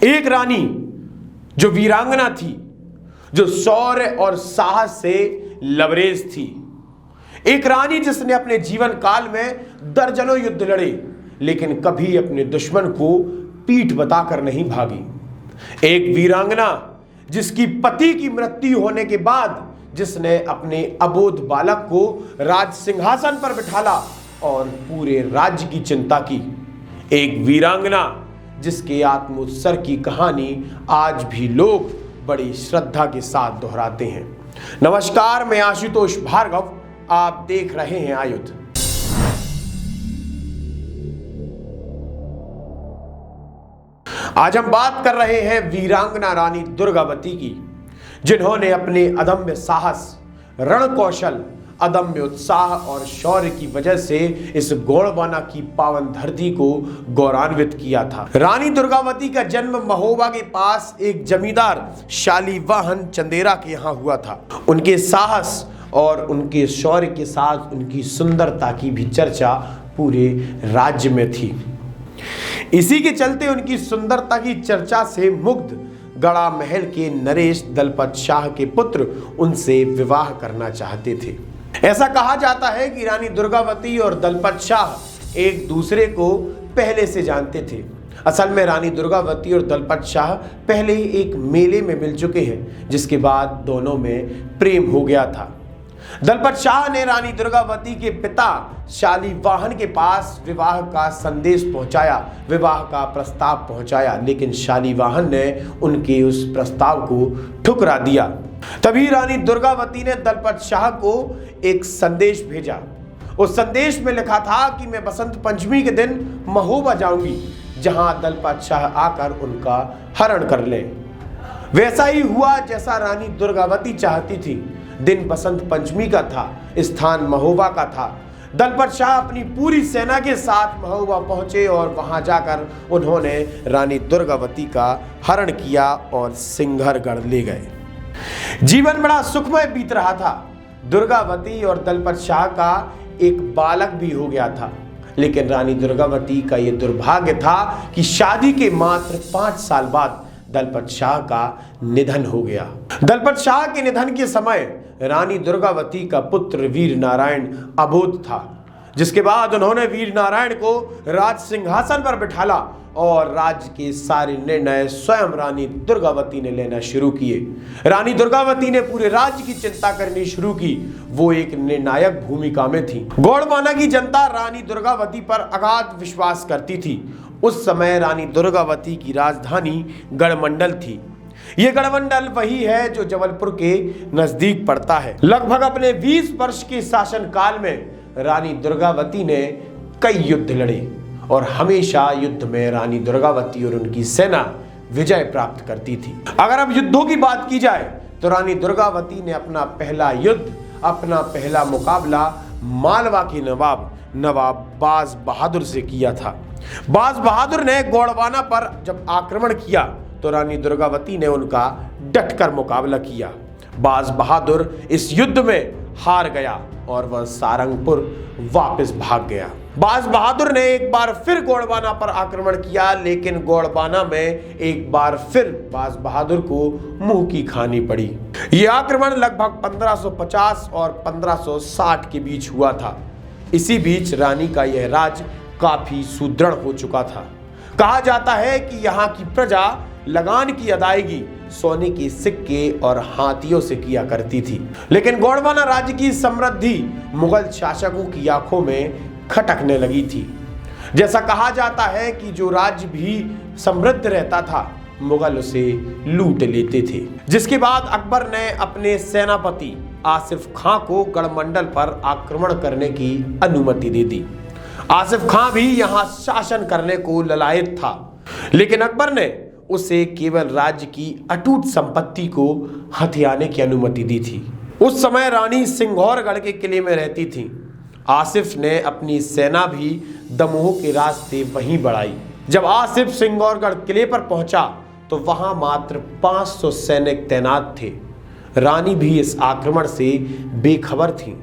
एक रानी जो वीरांगना थी, जो शौर्य और साहस से लबरेज थी। एक रानी जिसने अपने जीवन काल में दर्जनों युद्ध लड़े, लेकिन कभी अपने दुश्मन को पीठ बताकर नहीं भागी। एक वीरांगना जिसकी पति की मृत्यु होने के बाद जिसने अपने अबोध बालक को राज सिंहासन पर बिठाला और पूरे राज्य की चिंता की। एक वीरांगना जिसके आत्मोत्सर्ग की कहानी आज भी लोग बड़ी श्रद्धा के साथ दोहराते हैं। नमस्कार, मैं आशुतोष भार्गव, आप देख रहे हैं आयुध। आज हम बात कर रहे हैं वीरांगना रानी दुर्गावती की, जिन्होंने अपने अदम्य साहस, रण कौशल, अदम्य उत्साह और शौर्य की वजह से इस गोंडवाना की पावन धरती को गौरवान्वित किया था। रानी दुर्गावती का जन्म महोबा के पास एक जमींदार शालीवाहन चंदेरा के यहाँ हुआ था। उनके साहस और उनके शौर्य के साथ उनकी सुंदरता की भी चर्चा पूरे राज्य में थी। इसी के चलते उनकी सुंदरता की चर्चा से मुग्ध गड़ा महल के नरेश दलपत शाह के पुत्र उनसे विवाह करना चाहते थे। ऐसा कहा जाता है कि रानी दुर्गावती और दलपत शाह एक दूसरे को पहले से जानते थे। असल में रानी दुर्गावती और दलपत शाह पहले ही एक मेले में मिल चुके हैं, जिसके बाद दोनों में प्रेम हो गया था। दलपत शाह ने रानी दुर्गावती के पिता शालीवाहन के पास विवाह का संदेश पहुंचाया, विवाह का प्रस्ताव पहुंचाया, लेकिन शालीवाहन ने उनके उस प्रस्ताव को ठुकरा दिया। तभी रानी दुर्गावती ने दलपत शाह को एक संदेश भेजा। उस संदेश में लिखा था कि मैं बसंत पंचमी के दिन महोबा जाऊंगी, जहां दलपत शाह आकर उनका हरण कर ले। वैसा ही हुआ जैसा रानी दुर्गावती चाहती थी। दिन बसंत पंचमी का था, स्थान महोबा का था। दलपत शाह अपनी पूरी सेना के साथ महोबा पहुंचे और वहां जाकर उन्होंने रानी दुर्गावती का हरण किया और सिंघरगढ़ ले गए। जीवन बड़ा सुखमय बीत रहा था। दुर्गावती और दलपत शाह का एक बालक भी हो गया था, लेकिन रानी दुर्गावती का यह दुर्भाग्य था कि शादी के मात्र 5 साल बाद दलपत शाह का निधन हो गया। दलपत शाह के निधन के समय रानी दुर्गावती का पुत्र वीर नारायण अबोध था, जिसके बाद उन्होंने वीर नारायण को राज सिंहासन पर बिठाला और राज्य के सारे निर्णय स्वयं रानी दुर्गावती ने लेना शुरू किए। रानी दुर्गावती ने पूरे राज्य की चिंता करनी शुरू की। वो एक निर्णायक भूमिका में थी। गोंडवाना की जनता रानी दुर्गावती पर अगाध विश्वास करती थी। उस समय रानी दुर्गावती की राजधानी गढ़मंडल थी। यह गढ़मंडल वही है जो जबलपुर के नजदीक पड़ता है। लगभग अपने 20 वर्ष के शासन काल में रानी दुर्गावती ने कई युद्ध लड़े और हमेशा युद्ध में रानी दुर्गावती और उनकी सेना विजय प्राप्त करती थी। अगर अब युद्धों की बात की जाए तो रानी दुर्गावती ने अपना पहला युद्ध, अपना पहला मुकाबला मालवा के नवाब बाज बहादुर से किया था। बाज बहादुर ने गोंडवाना पर जब आक्रमण किया तो रानी दुर्गावती ने उनका डटकर मुकाबला किया। बाज बहादुर इस युद्ध में हार गया और वह सारंगपुर वापस भाग गया। बाज बहादुर ने एक बार फिर गोंडवाना पर आक्रमण किया, लेकिन गोंडवाना में एक बार फिर बाज बहादुर को मुंह की खानी पड़ी। यह आक्रमण लगभग 1550 और 1560 के बीच हुआ था। इसी बीच रानी का यह राज्य काफी सुदृढ़ हो चुका था। कहा जाता है कि यहाँ की प्रजा लगान की अदायगी सोने के सिक्के और हाथियों से किया करती थी, लेकिन गोंडवाना राज्य की समृद्धि मुगल शासकों की आंखों में खटकने लगी थी। जैसा कहा जाता है कि जो राज्य भी समृद्ध रहता था, मुगल उसे लूट लेते थे। जिसके बाद अकबर ने अपने सेनापति आसिफ खां को गढ़मंडल पर आक्रमण करने की अनुमति दे दी। आसिफ खां भी यहाँ शासन करने को ललायत था, लेकिन अकबर ने उसे केवल राज्य की अटूट संपत्ति को हथियाने की अनुमति दी थी। उस समय रानी सिंघौरगढ़ के किले में रहती थी। आसिफ ने अपनी सेना भी दमोह के रास्ते वहीं बढ़ाई। जब आसिफ सिंघौरगढ़ किले पर पहुंचा तो वहां मात्र 500 सैनिक तैनात थे। रानी भी इस आक्रमण से बेखबर थी।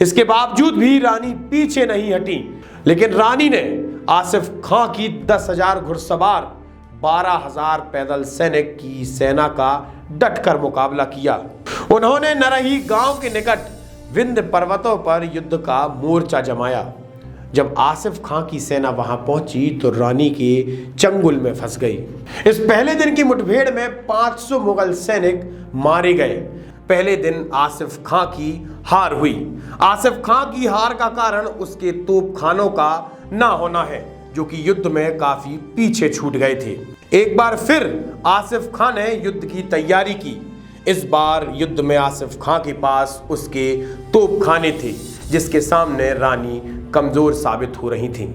इसके बावजूद भी रानी पीछे नहीं हटी, लेकिन रानी ने आसिफ खां की 10,000 घुड़सवार 12,000 पैदल सैनिक की सेना का डटकर मुकाबला किया। उन्होंने नरही गांव के निकट विंध्य पर्वतों पर युद्ध का मोर्चा जमाया। जब आसिफ खां की सेना वहां पहुंची तो रानी के चंगुल में फंस गई। इस पहले दिन की मुठभेड़ में 500 मुगल सैनिक मारे गए। पहले दिन आसिफ खां की हार हुई। आसिफ खां की हार का कारण उसके तोपखानों का ना होना है, जो कि युद्ध में काफी पीछे छूट गए थे। एक बार फिर आसिफ खां ने युद्ध की तैयारी की। इस बार युद्ध में आसिफ खां के पास उसके तोपखाने थे, जिसके सामने रानी कमजोर साबित हो रही थी।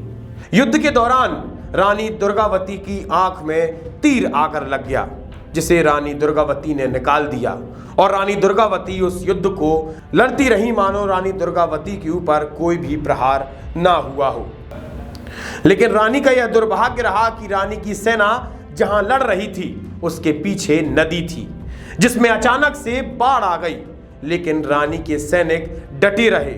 युद्ध के दौरान रानी दुर्गावती की आंख में तीर आकर लग गया, जिसे रानी दुर्गावती ने निकाल दिया और रानी दुर्गावती उस युद्ध को लड़ती रही मानो रानी दुर्गावती के ऊपर कोई भी प्रहार ना हुआ हो। लेकिन रानी का यह दुर्भाग्य रहा कि रानी की सेना जहां लड़ रही थी उसके पीछे नदी थी, जिसमें अचानक से बाढ़ आ गई। लेकिन रानी के सैनिक डटे रहे।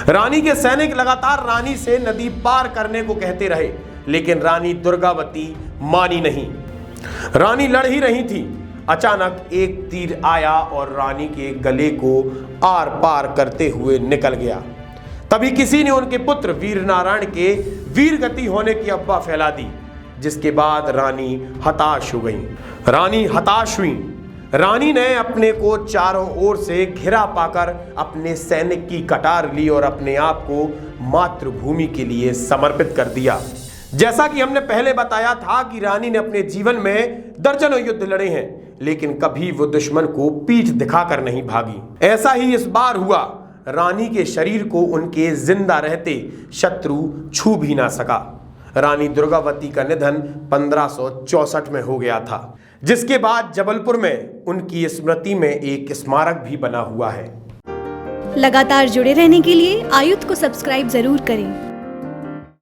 रानी के सैनिक लगातार रानी से नदी पार करने को कहते रहे, लेकिन रानी दुर्गावती मानी नहीं। रानी लड़ ही रही थी। अचानक एक तीर आया और रानी के गले को आर पार करते हुए निकल गया। तभी किसी ने उनके पुत्र वीर नारायण के वीर गति होने की अफवाह फैला दी, जिसके बाद रानी हताश हो गई। रानी हताश हुई। रानी ने अपने को चारों ओर से घिरा पाकर अपने सैनिक की कटार ली और अपने आप को मातृभूमि के लिए समर्पित कर दिया। जैसा कि हमने पहले बताया था कि रानी ने अपने जीवन में दर्जनों युद्ध लड़े हैं, लेकिन कभी वो दुश्मन को पीठ दिखाकर नहीं भागी। ऐसा ही इस बार हुआ। रानी के शरीर को उनके जिंदा रहते शत्रु छू भी ना सका। रानी दुर्गावती का निधन 1564 में हो गया था, जिसके बाद जबलपुर में उनकी स्मृति में एक स्मारक भी बना हुआ है। लगातार जुड़े रहने के लिए आयुध को सब्सक्राइब जरूर करें।